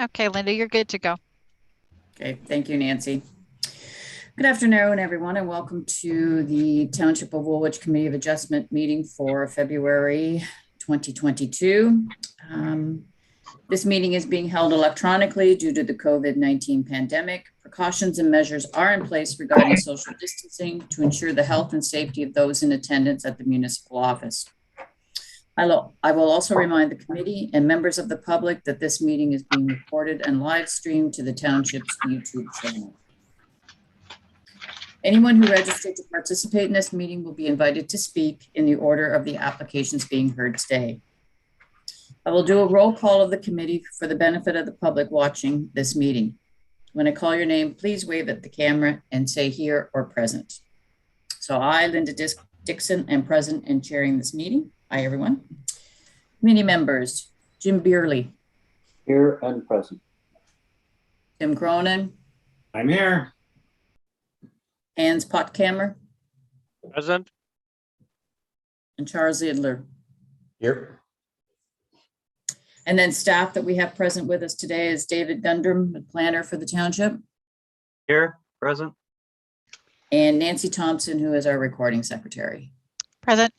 Okay, Linda, you're good to go. Okay, thank you, Nancy. Good afternoon, everyone, and welcome to the Township of Woolwich Committee of Adjustment meeting for February 2022. This meeting is being held electronically due to the COVID-19 pandemic. Precautions and measures are in place regarding social distancing to ensure the health and safety of those in attendance at the municipal office. I will also remind the committee and members of the public that this meeting is being recorded and live streamed to the Township's YouTube channel. Anyone who registered to participate in this meeting will be invited to speak in the order of the applications being heard today. I will do a roll call of the committee for the benefit of the public watching this meeting. When I call your name, please wave at the camera and say here or present. So I, Linda Dixon, am present and chairing this meeting. Hi, everyone. Committee members, Jim Beerley. Here and present. Tim Cronin. I'm here. Hans Potkamer. Present. And Charles Idler. Here. And then staff that we have present with us today is David Gundrum, the planner for the township. Here. Present. And Nancy Thompson, who is our recording secretary. Present.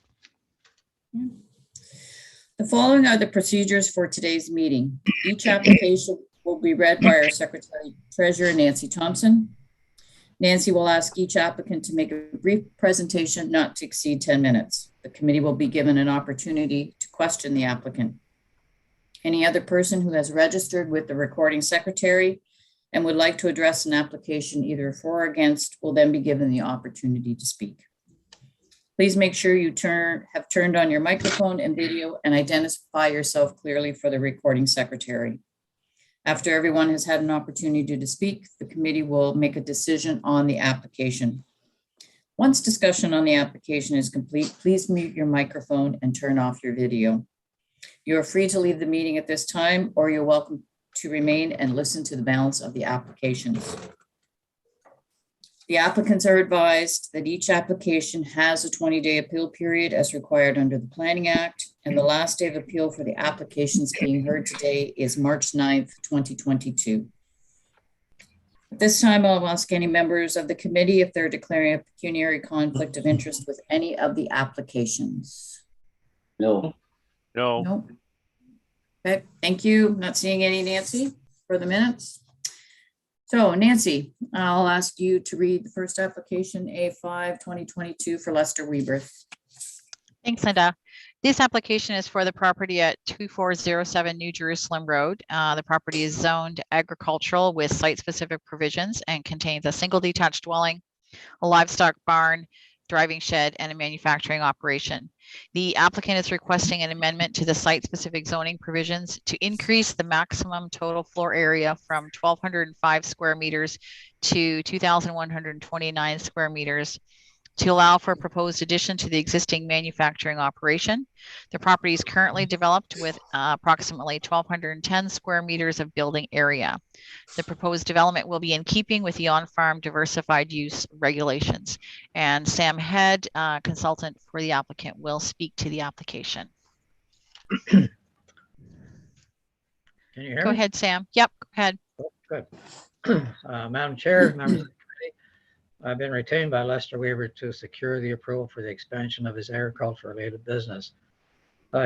The following are the procedures for today's meeting. Each application will be read by our secretary treasurer, Nancy Thompson. Nancy will ask each applicant to make a brief presentation not to exceed 10 minutes. The committee will be given an opportunity to question the applicant. Any other person who has registered with the recording secretary and would like to address an application either for or against will then be given the opportunity to speak. Please make sure you have turned on your microphone and video and identify yourself clearly for the recording secretary. After everyone has had an opportunity to speak, the committee will make a decision on the application. Once discussion on the application is complete, please mute your microphone and turn off your video. You are free to leave the meeting at this time, or you're welcome to remain and listen to the balance of the applications. The applicants are advised that each application has a 20-day appeal period as required under the Planning Act, and the last day of appeal for the applications being heard today is March 9th, 2022. At this time, I'll ask any members of the committee if they're declaring a pecuniary conflict of interest with any of the applications. No. No. No. Okay, thank you. Not seeing any, Nancy, for the minutes. So Nancy, I'll ask you to read the first application, A5 2022 for Lester Weberth. Thanks, Linda. This application is for the property at 2407 New Jerusalem Road. The property is zoned agricultural with site-specific provisions and contains a single detached dwelling, a livestock barn, driving shed, and a manufacturing operation. The applicant is requesting an amendment to the site-specific zoning provisions to increase the maximum total floor area from 1,205 square meters to 2,129 square meters to allow for a proposed addition to the existing manufacturing operation. The property is currently developed with approximately 1,210 square meters of building area. The proposed development will be in keeping with the on-farm diversified use regulations. And Sam Head, consultant for the applicant, will speak to the application. Can you hear Go me? ahead, Sam. Yep, go ahead. Oh, good. Madam Chair, members of the committee, I've been retained by Lester Weber to secure the approval for the expansion of his agriculture-related business.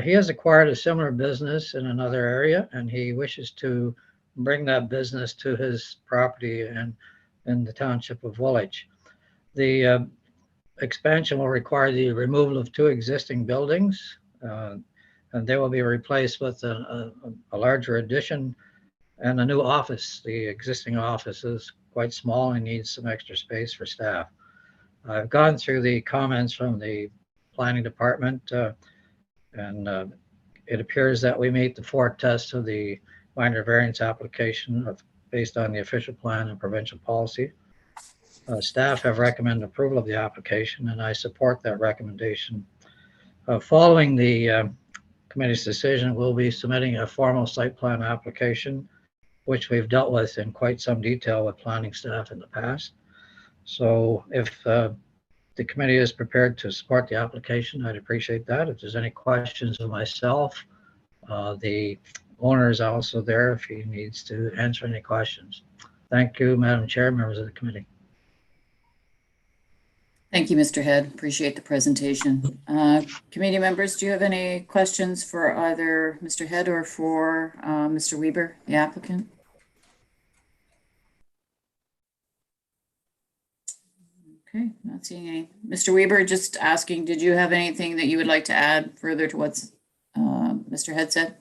He has acquired a similar business in another area, and he wishes to bring that business to his property and in the township of Woolwich. The expansion will require the removal of 2 existing buildings, and they will be replaced with a larger addition and a new office. The existing office is quite small and needs some extra space for staff. I've gone through the comments from the planning department, and it appears that we meet the 4 tests of the minor variance application based on the official plan and provincial policy. Staff have recommended approval of the application, and I support that recommendation. Following the committee's decision, we'll be submitting a formal site plan application, which we've dealt with in quite some detail with planning staff in the past. So if the committee is prepared to support the application, I'd appreciate that. If there's any questions of myself, the owner is also there if he needs to answer any questions. Thank you, Madam Chair, members of the committee. Thank you, Mr. Head. Appreciate the presentation. Committee members, do you have any questions for either Mr. Head or for Mr. Weber, the applicant? Okay, not seeing any. Mr. Weber, just asking, did you have anything that you would like to add further to what's Mr. Head said?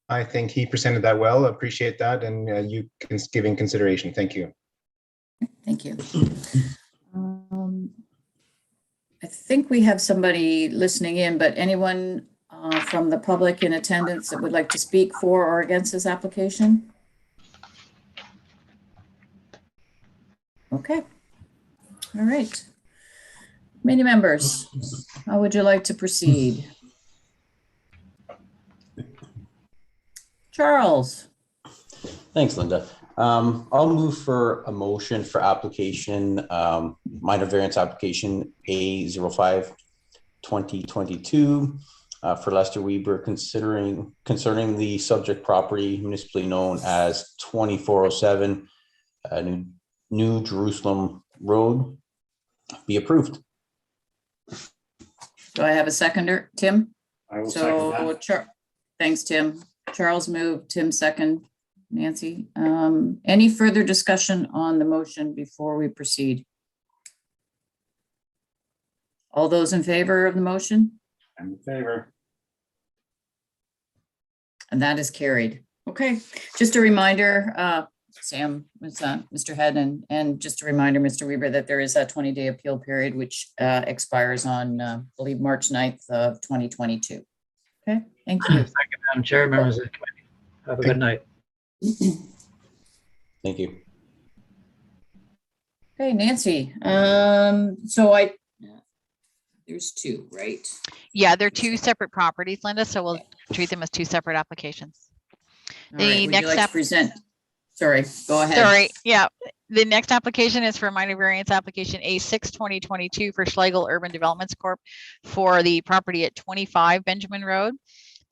I think he presented that well. Appreciate that, and you giving consideration. Thank you. Thank you. I think we have somebody listening in, but anyone from the public in attendance that would like to speak for or against this application? Okay. All right. Committee members, how would you like to proceed? Charles? Thanks, Linda. I'll move for a motion for application, minor variance application A05-2022 for Lester Weber concerning the subject property municipally known as 2407 New Jerusalem Road be approved. Do I have a seconder? Tim? I will second that. Thanks, Tim. Charles moved, Tim second. Nancy, any further discussion on the motion before we proceed? All those in favor of the motion? I'm in favor. And that is carried. Okay, just a reminder, Sam, Mr. Head, and just a reminder, Mr. Weber, that there is a 20-day appeal period, which expires on, I believe, March 9th of 2022. Okay, thank you. Thank you, Madam Chair, members of the committee. Have a good night. Thank you. Okay, Nancy, there's two, right? Yeah, they're two separate properties, Linda, so we'll treat them as two separate applications. All The right, would you next like to app- present? Sorry, go ahead. Sorry, yeah. The next application is for minor variance application A6-2022 for Schlegel Urban Developments Corp. for the property at 25 Benjamin Road.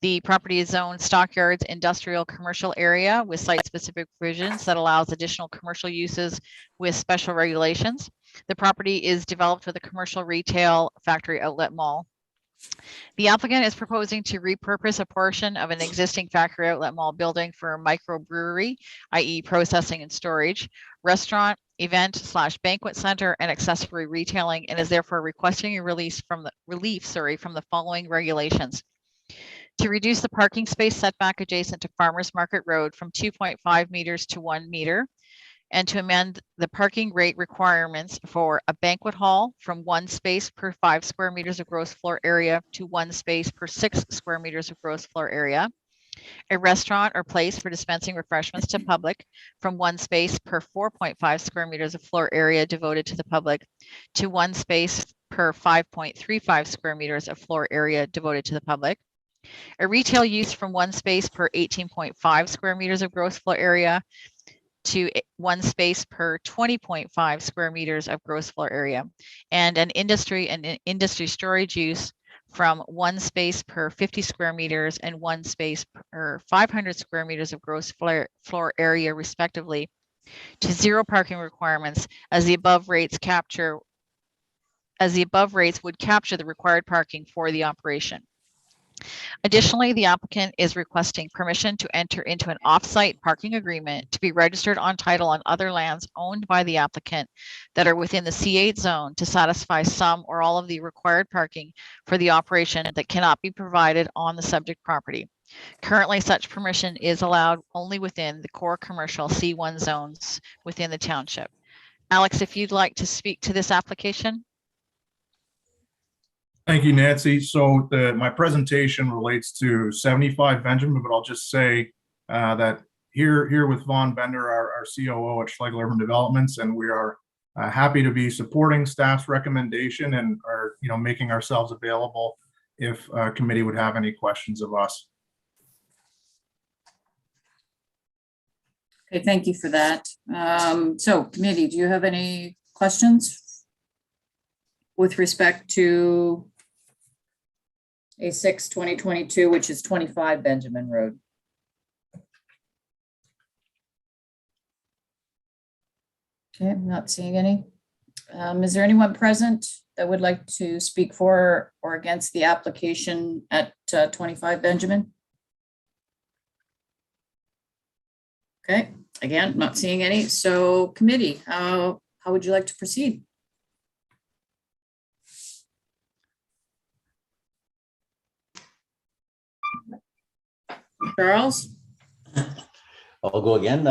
The property is zoned stockyards industrial commercial area with site-specific provisions that allows additional commercial uses with special regulations. The property is developed with a commercial retail factory outlet mall. The applicant is proposing to repurpose a portion of an existing factory outlet mall building for a microbrewery, i.e. processing and storage, restaurant, event/banquet center, and accessory retailing, and is therefore requesting a relief from the following regulations. To reduce the parking space setback adjacent to Farmers Market Road from 2.5 meters to 1 meter, and to amend the parking rate requirements for a banquet hall from 1 space per 5 square meters of gross floor area to 1 space per 6 square meters of gross floor area, a restaurant or place for dispensing refreshments to public from 1 space per 4.5 square meters of floor area devoted to the public to 1 space per 5.35 square meters of floor area devoted to the public, a retail use from 1 space per 18.5 square meters of gross floor area to 1 space per 20.5 square meters of gross floor area, and an industry and industry storage use from 1 space per 50 square meters and 1 space per 500 square meters of gross floor area respectively, to 0 parking requirements as the above rates would capture the required parking for the operation. Additionally, the applicant is requesting permission to enter into an off-site parking agreement to be registered on title on other lands owned by the applicant that are within the C8 zone to satisfy some or all of the required parking for the operation that cannot be provided on the subject property. Currently, such permission is allowed only within the core commercial C1 zones within the township. Alex, if you'd like to speak to this application. Thank you, Nancy. So my presentation relates to 75 Benjamin, but I'll just say that here with Vaughn Bender, our COO at Schlegel Urban Developments, and we are happy to be supporting staff's recommendation and are making ourselves available if committee would have any questions of us. Okay, thank you for that. So committee, do you have any questions with respect to A6 2022, which is 25 Benjamin Road. Okay, I'm not seeing any. Is there anyone present that would like to speak for or against the application at 25 Benjamin? Okay, again, not seeing any. So committee, how would you like to proceed? Charles? I'll go again.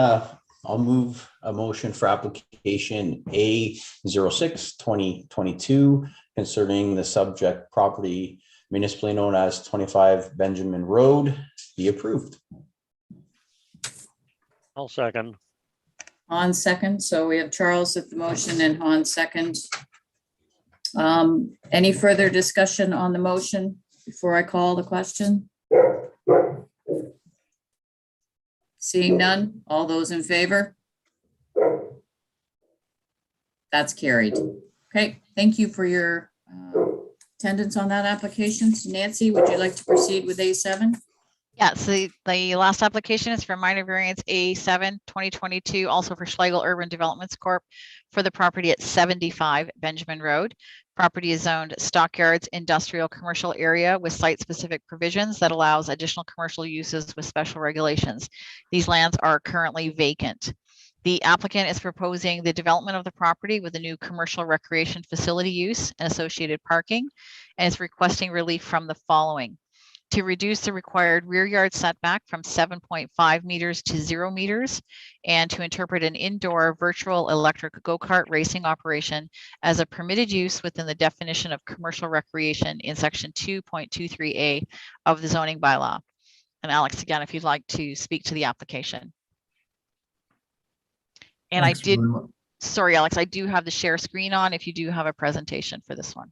I'll move a motion for application A06 2022 concerning the subject property municipally known as 25 Benjamin Road be approved. I'll second. Han second. So we have Charles at the motion and Han second. Any further discussion on the motion before I call the question? Seeing none, all those in favor? That's carried. Okay, thank you for your attendance on that application. Nancy, would you like to proceed with A7? Yeah, so the last application is for minor variance A7 2022, also for Schlegel Urban Developments Corp. for the property at 75 Benjamin Road. Property is zoned stockyards industrial commercial area with site-specific provisions that allows additional commercial uses with special regulations. These lands are currently vacant. The applicant is proposing the development of the property with a new commercial recreation facility use and associated parking, and is requesting relief from the following: to reduce the required rear yard setback from 7.5 meters to 0 meters, and to interpret an indoor virtual electric go-kart racing operation as a permitted use within the definition of commercial recreation in section 2.23A of the zoning bylaw. And Alex, again, if you'd like to speak to the application. And Thanks very much. sorry, Alex, I do have the share screen on if you do have a presentation for this one.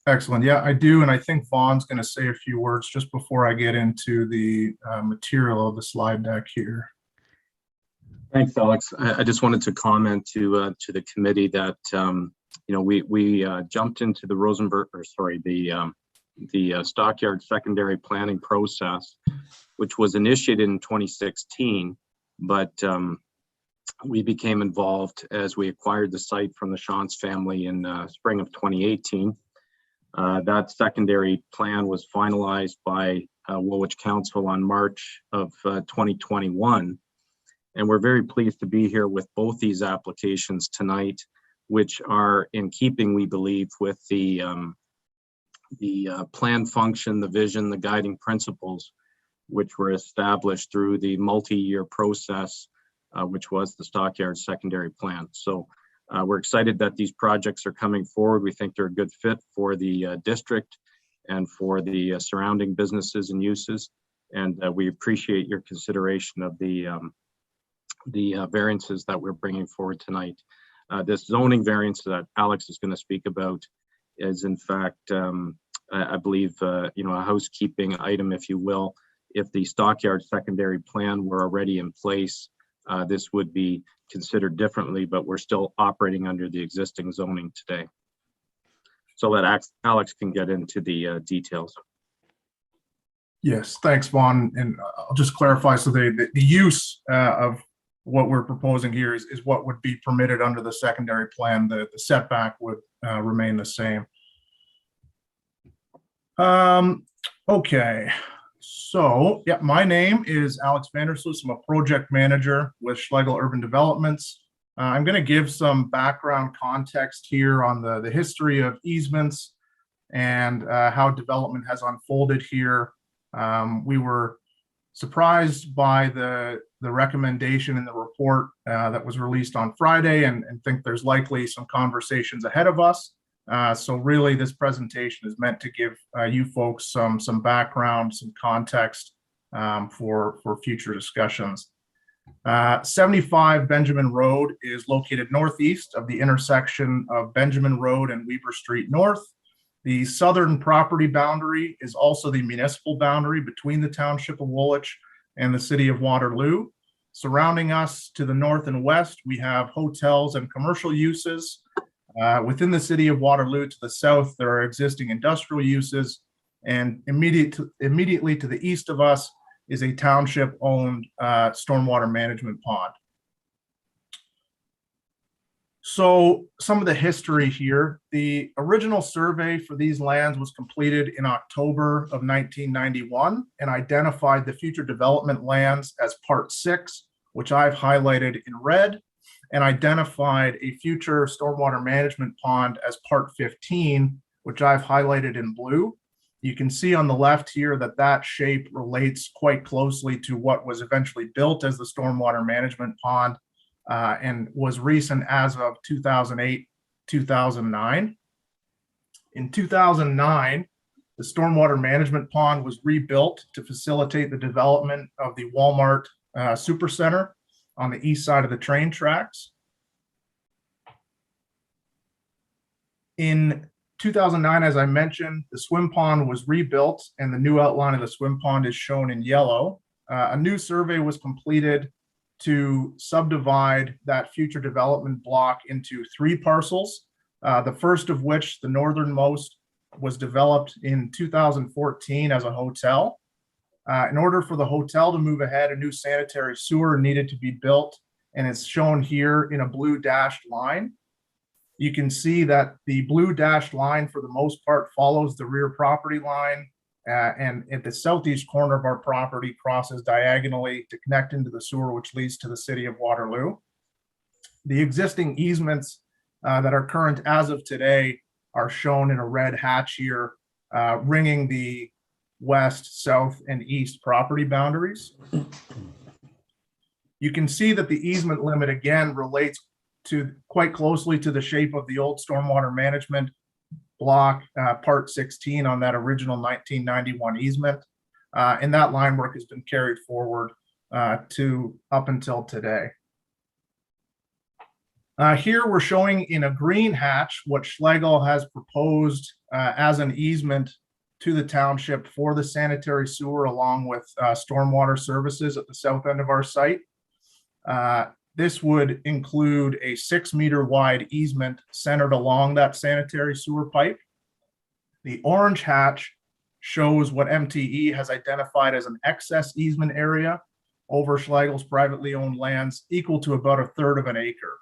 Excellent. Yeah, I do. And I think Vaughn's going to say a few words just before I get into the material of the slide deck here. Thanks, Alex. I just wanted to comment to the committee that we jumped into the the Stockyard secondary planning process, which was initiated in 2016, but we became involved as we acquired the site from the Shantz family in spring of 2018. That secondary plan was finalized by Woolwich Council on March of 2021. And we're very pleased to be here with both these applications tonight, which are in keeping, we believe, with the plan function, the vision, the guiding principles, which were established through the multi-year process, which was the Stockyard secondary plan. So we're excited that these projects are coming forward. We think they're a good fit for the district and for the surrounding businesses and uses. And we appreciate your consideration of the variances that we're bringing forward tonight. This zoning variance that Alex is going to speak about is, in fact, I believe, a housekeeping item, if you will. If the Stockyard secondary plan were already in place, this would be considered differently, but we're still operating under the existing zoning today. So that Alex can get into the details. Yes, thanks, Vaughn. And I'll just clarify. So the use of what we're proposing here is what would be permitted under the secondary plan. The setback would remain the same. Okay. So, yeah, my name is Alex Vandersloot. I'm a project manager with Schlegel Urban Developments. I'm going to give some background context here on the history of easements and how development has unfolded here. We were surprised by the recommendation in the report that was released on Friday and think there's likely some conversations ahead of us. So really, this presentation is meant to give you folks some background, some context for future discussions. 75 Benjamin Road is located northeast of the intersection of Benjamin Road and Weber Street North. The southern property boundary is also the municipal boundary between the township of Woolwich and the city of Waterloo. Surrounding us to the north and west, we have hotels and commercial uses. Within the city of Waterloo to the south, there are existing industrial uses. And immediately to the east of us is a township-owned stormwater management pond. So some of the history here, the original survey for these lands was completed in October of 1991 and identified the future development lands as Part 6, which I've highlighted in red, and identified a future stormwater management pond as Part 15, which I've highlighted in blue. You can see on the left here that that shape relates quite closely to what was eventually built as the stormwater management pond and was recent as of 2008, 2009. In 2009, the stormwater management pond was rebuilt to facilitate the development of the Walmart Supercenter on the east side of the train tracks. In 2009, as I mentioned, the swim pond was rebuilt and the new outline of the swim pond is shown in yellow. A new survey was completed to subdivide that future development block into 3 parcels. The first of which, the northernmost, was developed in 2014 as a hotel. In order for the hotel to move ahead, a new sanitary sewer needed to be built, and it's shown here in a blue dashed line. You can see that the blue dashed line, for the most part, follows the rear property line, and at the southeast corner of our property crosses diagonally to connect into the sewer, which leads to the city of Waterloo. The existing easements that are current as of today are shown in a red hatch here, ringing the west, south, and east property boundaries. You can see that the easement limit again relates to quite closely to the shape of the old stormwater management block, Part 16 on that original 1991 easement. And that line work has been carried forward to up until today. Here we're showing in a green hatch what Schlegel has proposed as an easement to the township for the sanitary sewer, along with stormwater services at the south end of our site. This would include a 6-meter wide easement centered along that sanitary sewer pipe. The orange hatch shows what MTE has identified as an excess easement area over Schlegel's privately owned lands, equal to about 1/3 of an acre.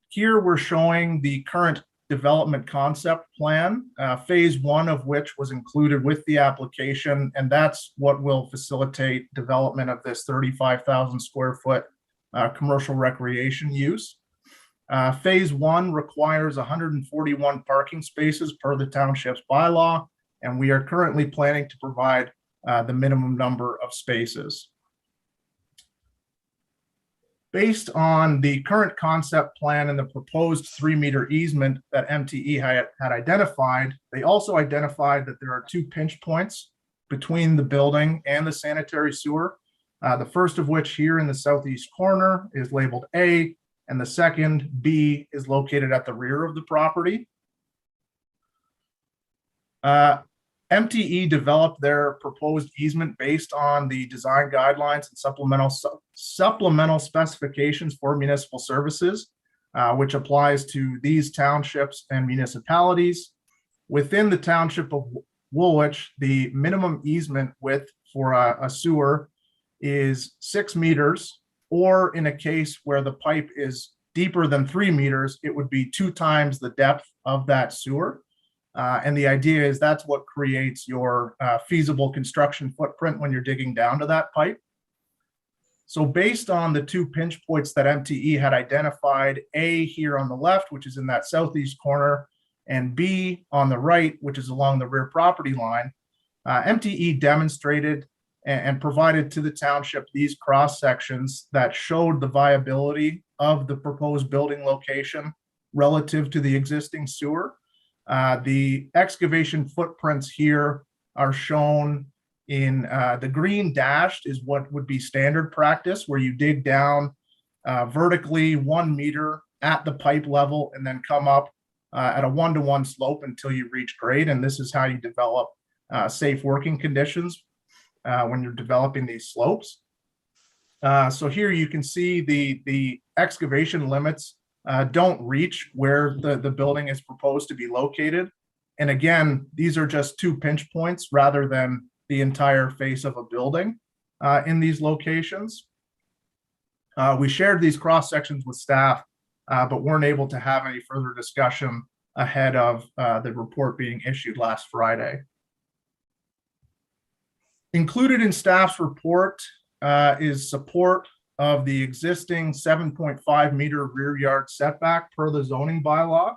Here we're showing the current development concept plan, phase 1 of which was included with the application, and that's what will facilitate development of this 35,000 square foot commercial recreation use. Phase 1 requires 141 parking spaces per the township's bylaw, and we are currently planning to provide the minimum number of spaces. Based on the current concept plan and the proposed 3-meter easement that MTE had identified, they also identified that there are 2 pinch points between the building and the sanitary sewer. The first of which here in the southeast corner is labeled A, and the second, B, is located at the rear of the property. MTE developed their proposed easement based on the design guidelines and supplemental specifications for municipal services, which applies to these townships and municipalities. Within the township of Woolwich, the minimum easement width for a sewer is 6 meters, or in a case where the pipe is deeper than 3 meters, it would be 2 times the depth of that sewer. And the idea is that's what creates your feasible construction footprint when you're digging down to that pipe. So based on the 2 pinch points that MTE had identified, A here on the left, which is in that southeast corner, and B on the right, which is along the rear property line, MTE demonstrated and provided to the township these cross sections that showed the viability of the proposed building location relative to the existing sewer. The excavation footprints here are shown in the green dashed is what would be standard practice, where you dig down vertically 1 meter at the pipe level and then come up at a 1-to-1 slope until you reach grade. And this is how you develop safe working conditions when you're developing these slopes. So here you can see the excavation limits don't reach where the building is proposed to be located. And again, these are just 2 pinch points rather than the entire face of a building in these locations. We shared these cross sections with staff, but weren't able to have any further discussion ahead of the report being issued last Friday. Included in staff's report is support of the existing 7.5 meter rear yard setback per the zoning bylaw.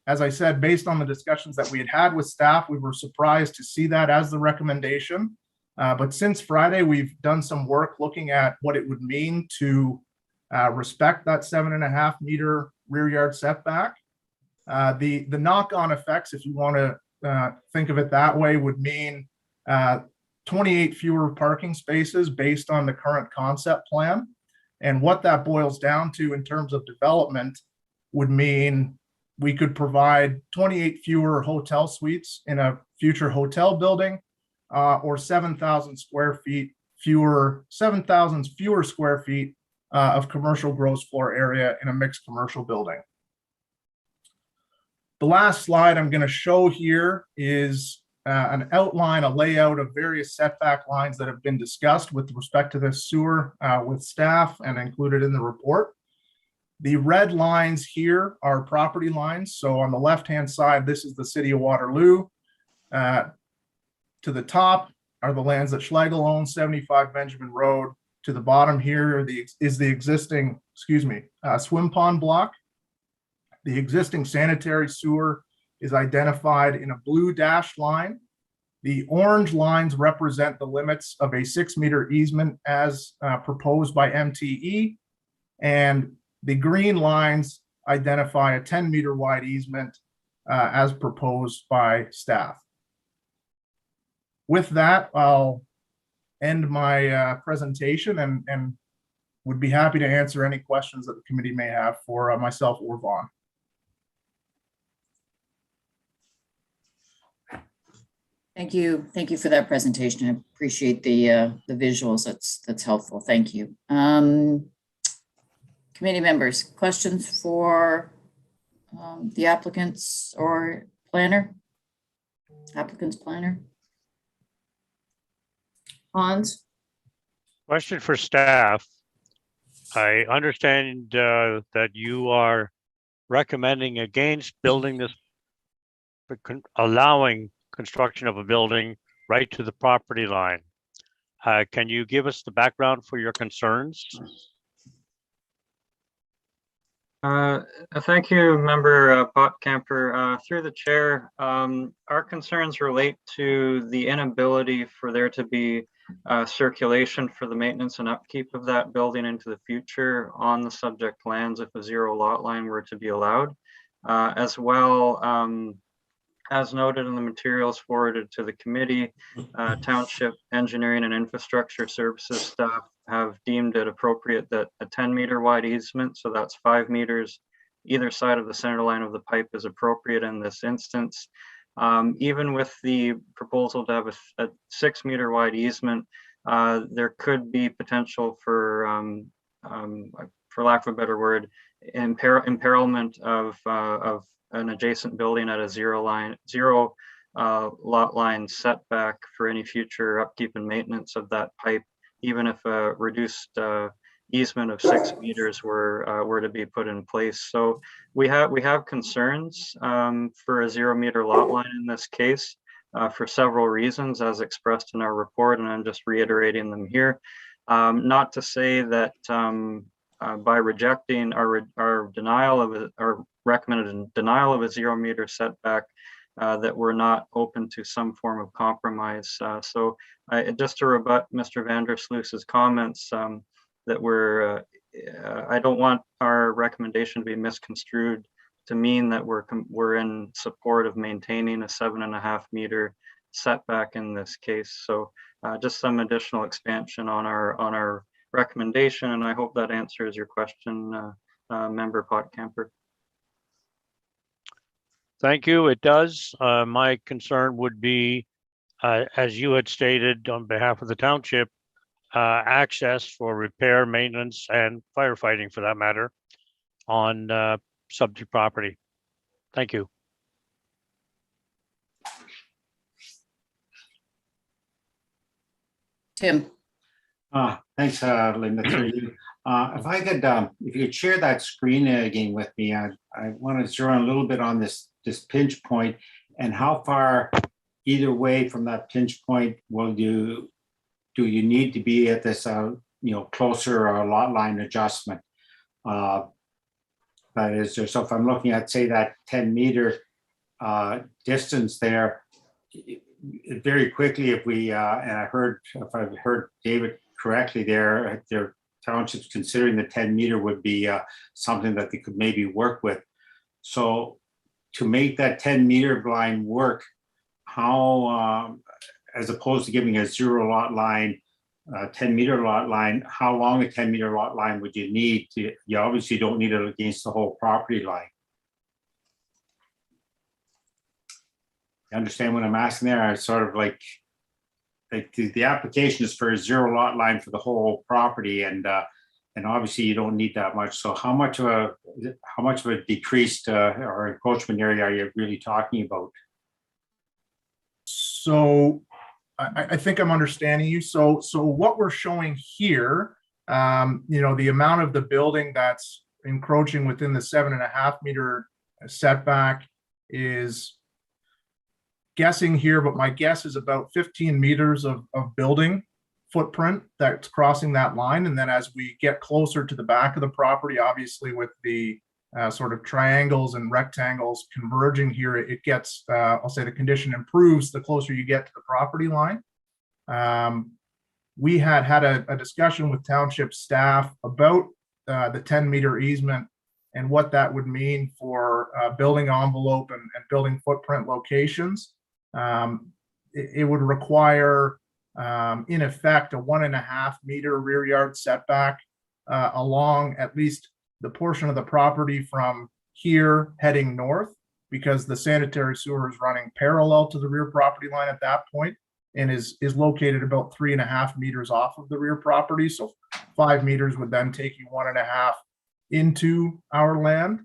As I said, based on the discussions that we had with staff, we were surprised to see that as the recommendation. But since Friday, we've done some work looking at what it would mean to respect that 7.5 meter rear yard setback. The knock-on effects, if you want to think of it that way, would mean 28 fewer parking spaces based on the current concept plan. And what that boils down to in terms of development would mean we could provide 28 fewer hotel suites in a future hotel building, or 7,000 fewer square feet of commercial gross floor area in a mixed commercial building. The last slide I'm going to show here is an outline, a layout of various setback lines that have been discussed with respect to this sewer with staff and included in the report. The red lines here are property lines. So on the left-hand side, this is the city of Waterloo. To the top are the lands that Schlegel owns, 75 Benjamin Road. To the bottom here is the existing, swim pond block. The existing sanitary sewer is identified in a blue dashed line. The orange lines represent the limits of a 6 meter easement as proposed by MTE. And the green lines identify a 10 meter wide easement as proposed by staff. With that, I'll end my presentation and would be happy to answer any questions that the committee may have for myself or Vaughn. Thank you. Thank you for that presentation. I appreciate the visuals. That's helpful. Thank you. Committee members, questions for the applicants or planner? Applicant's planner? Hans? Question for staff. I understand that you are recommending against building this, allowing construction of a building right to the property line. Can you give us the background for your concerns? Thank you, Member Potcamper. Through the chair, our concerns relate to the inability for there to be circulation for the maintenance and upkeep of that building into the future on the subject lands if a zero lot line were to be allowed. As well, as noted in the materials forwarded to the committee, Township Engineering and Infrastructure Services staff have deemed it appropriate that a 10 meter wide easement, so that's 5 meters either side of the center line of the pipe, is appropriate in this instance. Even with the proposal to have a 6 meter wide easement, there could be potential for lack of a better word, imperilment of an adjacent building at a zero lot line setback for any future upkeep and maintenance of that pipe, even if a reduced easement of 6 meters were to be put in place. So we have concerns for a 0 meter lot line in this case for several reasons as expressed in our report, and I'm just reiterating them here. Not to say that by rejecting our denial of our recommended denial of a 0 meter setback, that we're not open to some form of compromise. So just to rebut Mr. Vandersloot's comments, that I don't want our recommendation to be misconstrued to mean that we're in support of maintaining a 7.5 meter setback in this case. So just some additional expansion on our recommendation, and I hope that answers your question, Member Potcamper. Thank you. It does. My concern would be, as you had stated on behalf of the township, access for repair, maintenance, and firefighting for that matter on subject property. Thank you. Tim, Thanks, Linda, through you. If you could share that screen again with me, I want to zero in a little bit on this pinch point and how far either way from that pinch point do you need to be at this, closer lot line adjustment? That is, so if I'm looking at, say, that 10-meter distance there, very quickly, if I've heard David correctly there, their townships considering the 10-meter would be something that they could maybe work with. So to make that 10-meter line work, how, as opposed to giving a 0 lot line, 10-meter lot line, how long a 10-meter lot line would you need? You obviously don't need it against the whole property line. You understand what I'm asking there? I sort of like the application is for a 0 lot line for the whole property, and obviously you don't need that much. So how much of a decreased or encroachment area are you really talking about? So I think I'm understanding you. So what we're showing here, the amount of the building that's encroaching within the 7.5 meter setback is guessing here, but my guess is about 15 meters of building footprint that's crossing that line. And then as we get closer to the back of the property, obviously with the sort of triangles and rectangles converging here, it gets, I'll say the condition improves the closer you get to the property line. We had a discussion with township staff about the 10-meter easement and what that would mean for building envelope and building footprint locations. It would require, in effect, a 1.5 meter rear yard setback along at least the portion of the property from here heading north, because the sanitary sewer is running parallel to the rear property line at that point and is located about 3.5 meters off of the rear property. So 5 meters would then take you 1.5 into our land.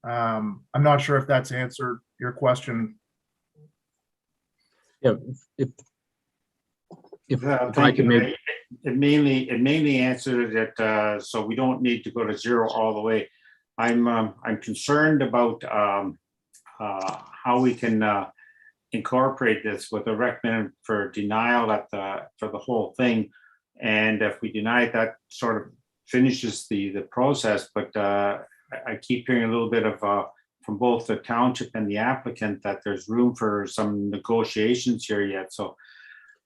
I'm not sure if that's answered your question. Yeah, if I could maybe. It mainly answered it, so we don't need to go to 0 all the way. I'm concerned about how we can incorporate this with a recommend for denial for the whole thing. And if we deny it, that sort of finishes the process. But I keep hearing a little bit of from both the township and the applicant that there's room for some negotiations here yet. So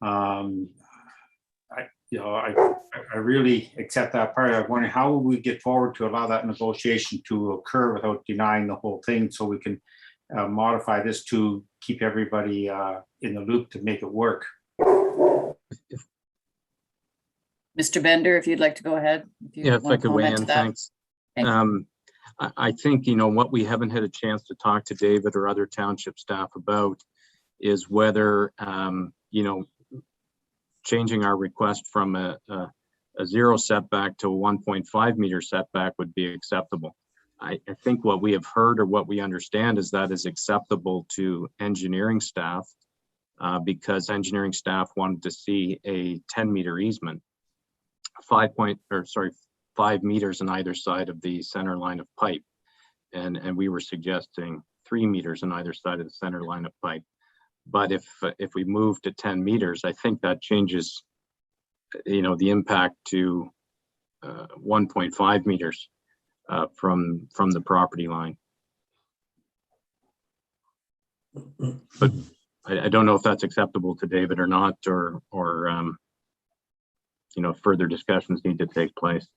I really accept that part. I'm wondering how will we get forward to allow that negotiation to occur without denying the whole thing, so we can modify this to keep everybody in the loop to make it work. Mr. Bender, if you'd like to go ahead. If I could weigh in, thanks. I think, what we haven't had a chance to talk to David or other township staff about is whether, changing our request from a 0 setback to a 1.5 meter setback would be acceptable. I think what we have heard or what we understand is that is acceptable to engineering staff because engineering staff wanted to see a 10-meter easement, 5 meters on either side of the center line of pipe. And we were suggesting 3 meters on either side of the center line of pipe. But if we move to 10 meters, I think that changes, the impact to 1.5 meters from the property line. But I don't know if that's acceptable to David or not, or further discussions need to take place.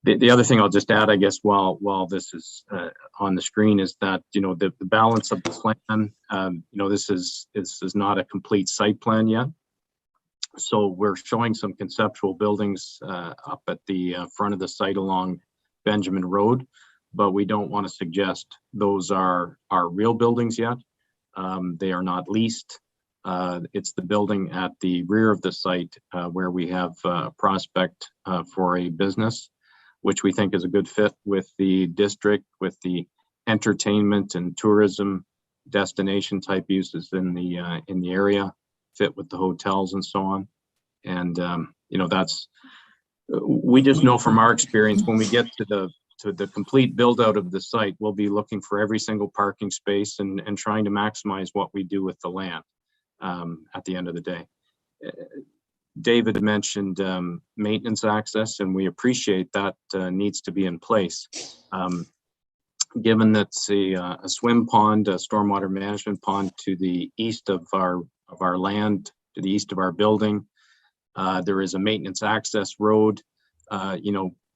The other thing I'll just add, I guess, while this is on the screen, is that the balance of the plan. This is not a complete site plan yet, so we're showing some conceptual buildings up at the front of the site along Benjamin Road, but we don't want to suggest those are real buildings yet. They are not leased. It's the building at the rear of the site where we have a prospect for a business, which we think is a good fit with the district, with the entertainment and tourism destination type uses in the area, fit with the hotels and so on. And, that's, we just know from our experience, when we get to the complete build out of the site, we'll be looking for every single parking space and trying to maximize what we do with the land at the end of the day. David mentioned maintenance access, and we appreciate that needs to be in place. Given that's a swim pond, a stormwater management pond to the east of our land, to the east of our building, there is a maintenance access road,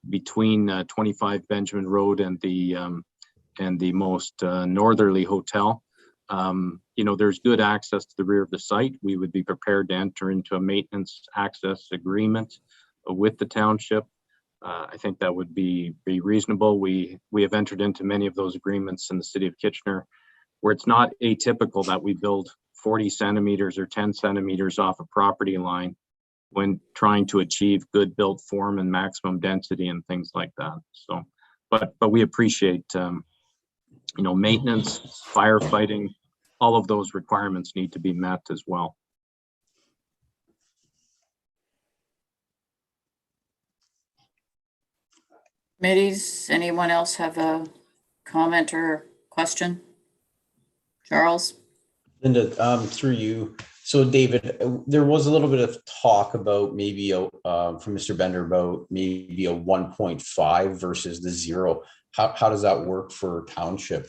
between 25 Benjamin Road and the most northerly hotel. There's good access to the rear of the site. We would be prepared to enter into a maintenance access agreement with the township. I think that would be reasonable. We have entered into many of those agreements in the city of Kitchener, where it's not atypical that we build 40 centimeters or 10 centimeters off a property line when trying to achieve good built form and maximum density and things like that. So, but we appreciate, maintenance, firefighting, all of those requirements need to be met as well. Committees, anyone else have a comment or question? Charles? Linda, through you. So David, there was a little bit of talk about maybe from Mr. Bender about maybe a 1.5 versus the 0. How does that work for township?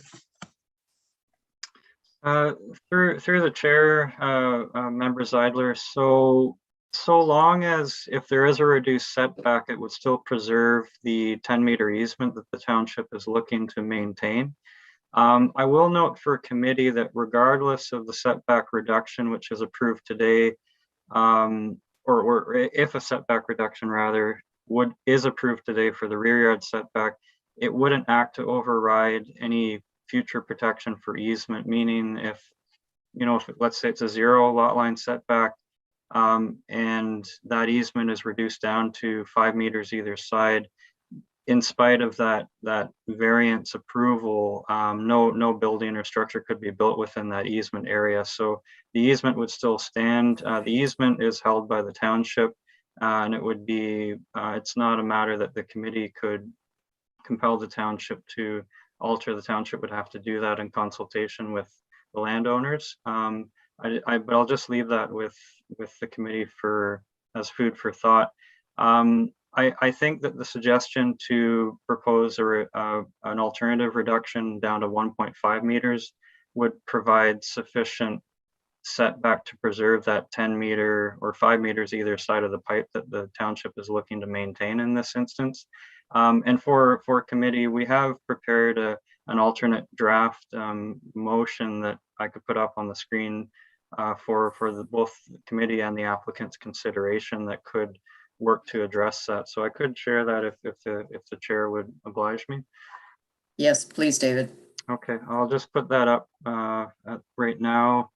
Through the chair, Member Zeidler. So long as if there is a reduced setback, it would still preserve the 10-meter easement that the township is looking to maintain. I will note for committee that regardless of the setback reduction, which is approved today, or if a setback reduction rather is approved today for the rear yard setback, it wouldn't act to override any future protection for easement, meaning if let's say it's a 0 lot line setback, and that easement is reduced down to 5 meters either side, in spite of that variance approval, no building or structure could be built within that easement area. So the easement would still stand. The easement is held by the township, and it would be, it's not a matter that the committee could compel the township to alter. The township would have to do that in consultation with the landowners. But I'll just leave that with the committee as food for thought. I think that the suggestion to propose an alternative reduction down to 1.5 meters would provide sufficient setback to preserve that 10 meter or 5 meters either side of the pipe that the township is looking to maintain in this instance. And for committee, we have prepared an alternate draft motion that I could put up on the screen for both the committee and the applicant's consideration that could work to address that. So I could share that if the chair would oblige me. Yes, please, David. Okay, I'll just put that up right now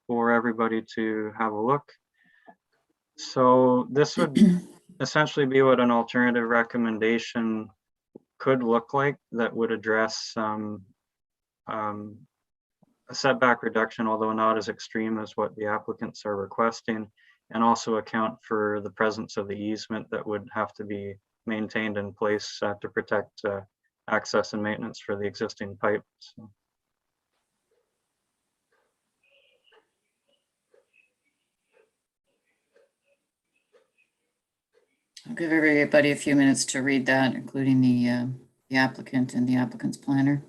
for everybody to have a look. So this would essentially be what an alternative recommendation could look like that would address a setback reduction, although not as extreme as what the applicants are requesting, and also account for the presence of the easement that would have to be maintained in place to protect access and maintenance for the existing pipe. So. I'll give everybody a few minutes to read that, including the applicant and the applicant's planner.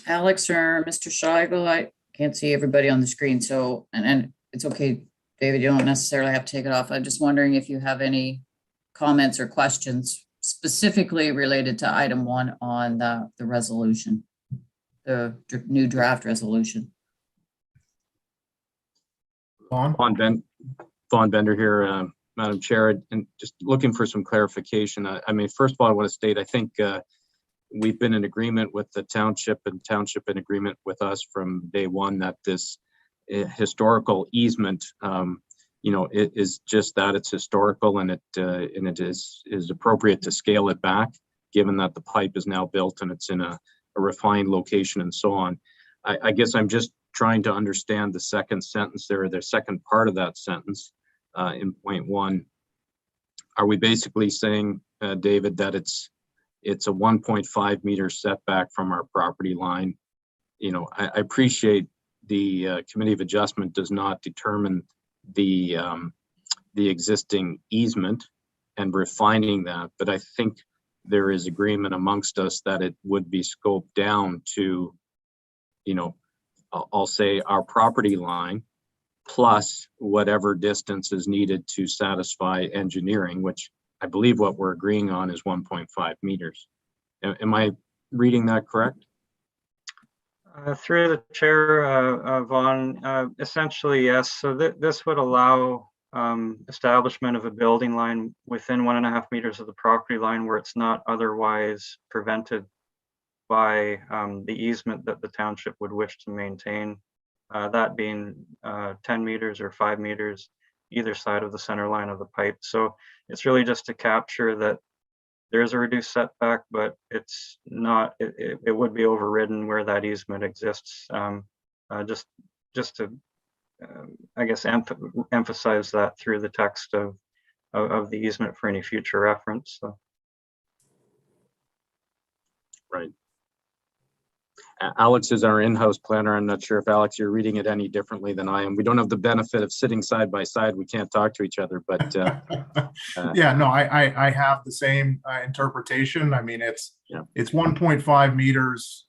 Alex or Mr. Scheigel, I can't see everybody on the screen, so, and it's okay, David, you don't necessarily have to take it off. I'm just wondering if you have any comments or questions specifically related to item 1 on the resolution, the new draft resolution. Vaughn Bender here, Madam Chair, and just looking for some clarification. I mean, first of all, I want to state, I think we've been in agreement with the township and township in agreement with us from day one that this historical easement, you know, it is just that, it's historical, and it is appropriate to scale it back, given that the pipe is now built and it's in a refined location and so on. I guess I'm just trying to understand the second sentence there, or the second part of that sentence in point 1. Are we basically saying, David, that it's a 1.5 meter setback from our property line? You know, I appreciate the Committee of Adjustment does not determine the existing easement and refining that, but I think there is agreement amongst us that it would be scoped down to, you know, I'll say our property line plus whatever distance is needed to satisfy engineering, which I believe what we're agreeing on is 1.5 meters. Am I reading that correct? Through the chair, Vaughn, essentially, yes. So this would allow establishment of a building line within 1.5 meters of the property line where it's not otherwise prevented by the easement that the township would wish to maintain, that being 10 meters or 5 meters either side of the center line of the pipe. So it's really just to capture that there is a reduced setback, but it's not, it would be overridden where that easement exists. Just to, I guess, emphasize that through the text of the easement for any future reference. So. Right. Alex is our in-house planner. I'm not sure if, Alex, you're reading it any differently than I am. We don't have the benefit of sitting side by side. We can't talk to each other, but yeah, no, I have the same interpretation. I mean, it's 1.5 meters,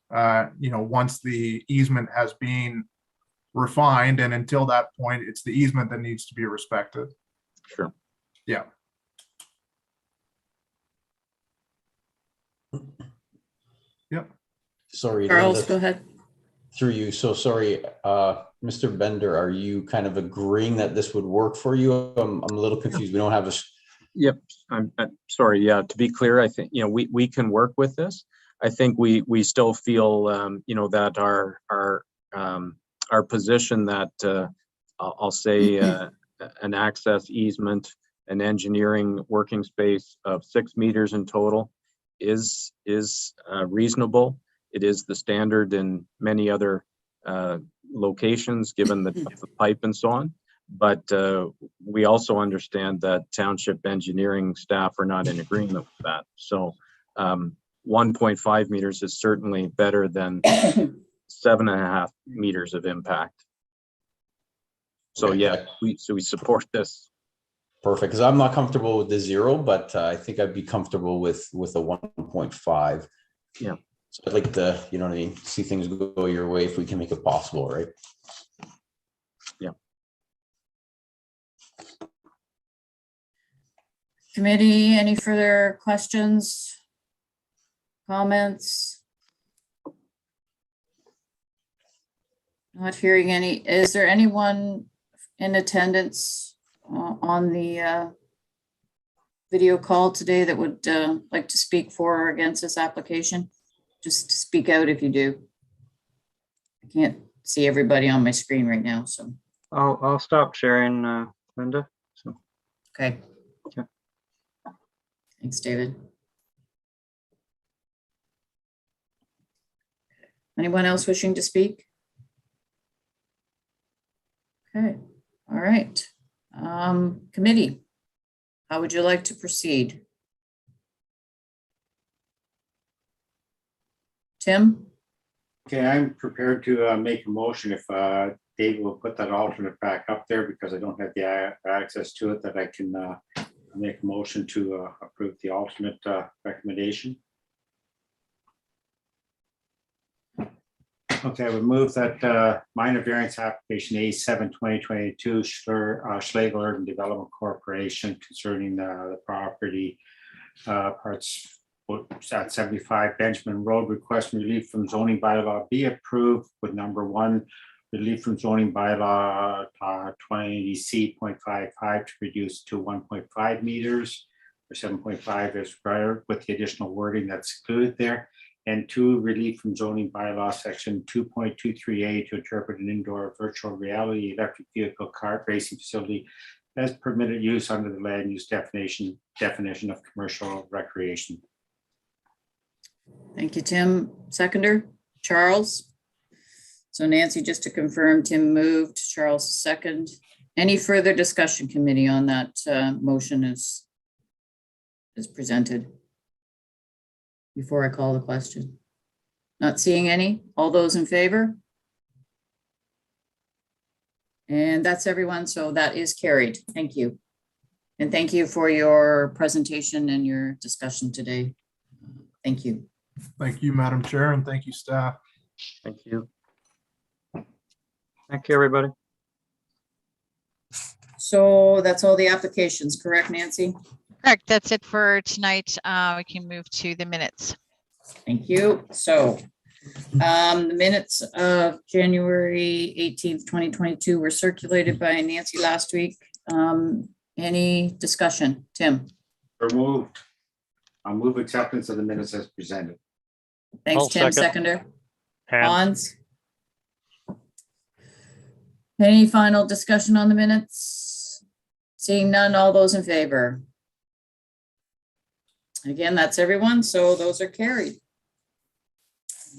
you know, once the easement has been refined, and until that point, it's the easement that needs to be respected. Sure. Yeah. Yep. Sorry, Charles, Linda, go ahead. through you. So sorry, Mr. Bender, are you kind of agreeing that this would work for you? I'm a little confused. We don't have a. Yep. I'm sorry. Yeah. To be clear, I think, you know, we can work with this. I think we still feel, you know, that our position that I'll say an access easement, an engineering working space of 6 meters in total is reasonable. It is the standard in many other locations, given the pipe and so on. But we also understand that township engineering staff are not in agreement with that. So 1.5 meters is certainly better than 7.5 meters of impact. So yeah, we support this. Perfect, because I'm not comfortable with the 0, but I think I'd be comfortable with a 1.5. Yeah. So I'd like to, you know what I mean, see things go your way if we can make it possible, right? Yeah. Committee, any further questions, comments? Not hearing any. Is there anyone in attendance on the video call today that would like to speak for or against this application? Just speak out if you do. I can't see everybody on my screen right now, so. I'll stop sharing, Linda. So. Okay. Okay. Thanks, David. Anyone else wishing to speak? Okay, all right. Committee, how would you like to proceed? Tim? Okay, I'm prepared to make a motion if Dave will put that alternate back up there, because I don't have the access to it, that I can make a motion to approve the alternate recommendation. Okay, I would move that minor variance application A7 2022 Schlegel Urban Development Corporation concerning the property parts at 75 Benjamin Road, request relief from zoning bylaw be approved with number 1, relief from zoning bylaw 20C.55 to reduce to 1.5 meters or 7.5 as required with the additional wording that's included there. And 2, relief from zoning bylaw section 2.23A to interpret an indoor virtual reality electric vehicle kart racing facility as permitted use under the land use definition of commercial recreation. Thank you, Tim. Seconder, Charles. So Nancy, just to confirm, Tim moved, Charles second. Any further discussion, committee, on that motion as presented? Before I call the question. Not seeing any. All those in favor? And that's everyone. So that is carried. Thank you. And thank you for your presentation and your discussion today. Thank you. Thank you, Madam Chair, and thank you, staff. Thank you. Thank you, everybody. So that's all the applications, correct, Nancy? Correct. That's it for tonight. We can move to the minutes. Thank you. So the minutes of January 18th, 2022 were circulated by Nancy last week. Any discussion? Tim? Removed. I'll move acceptance of the minutes as presented. Thanks, I'll Tim. second. Seconder? Hans, Hans? Any final discussion on the minutes? Seeing none, all those in favor? Again, that's everyone, so those are carried.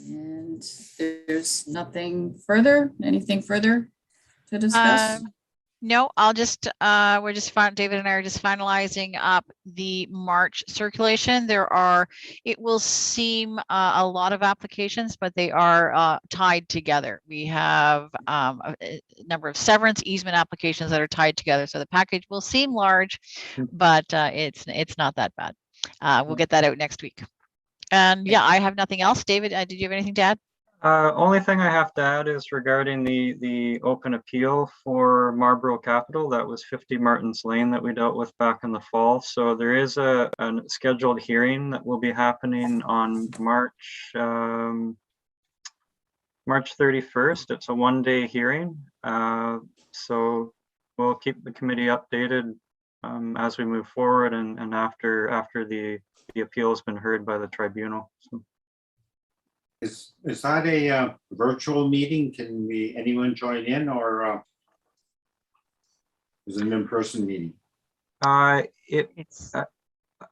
And there's nothing further, anything further to discuss? No, I'll just, David and I are just finalizing up the March circulation. It will seem a lot of applications, but they are tied together. We have a number of severance easement applications that are tied together. So the package will seem large, but it's not that bad. We'll get that out next week. And yeah, I have nothing else. David, did you have anything to add? Only thing I have to add is regarding the open appeal for Marlborough Capital. That was 50 Martins Lane that we dealt with back in the fall. So there is a scheduled hearing that will be happening on March 31st. It's a one-day hearing. So we'll keep the committee updated as we move forward and after the appeal has been heard by the tribunal. So. Is that a virtual meeting? Can anyone join in, or is it an in-person meeting? I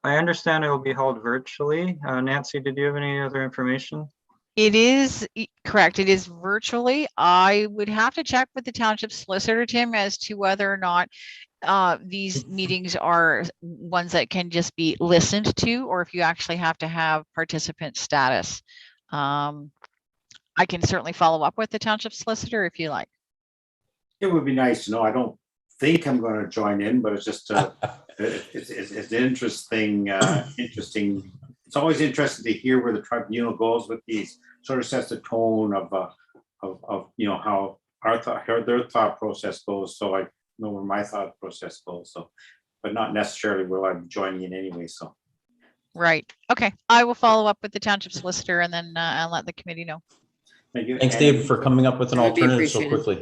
understand it will be held virtually. Nancy, did you have any other information? It is correct. It is virtually. I would have to check with the township solicitor, Tim, as to whether or not these meetings are ones that can just be listened to, or if you actually have to have participant status. I can certainly follow up with the township solicitor if you like. It would be nice to know. I don't think I'm going to join in, but it's just it's interesting. Interesting. It's always interesting to hear where the tribunal goes with these. Sort of sets the tone of how their thought process goes. So I know where my thought process goes. So, but not necessarily will I be joining in anyway. So. Right. Okay. I will follow up with the township solicitor and then I'll let the committee know. Thank you. Thanks, David, for coming up with an That would be alternative so appreciated. quickly.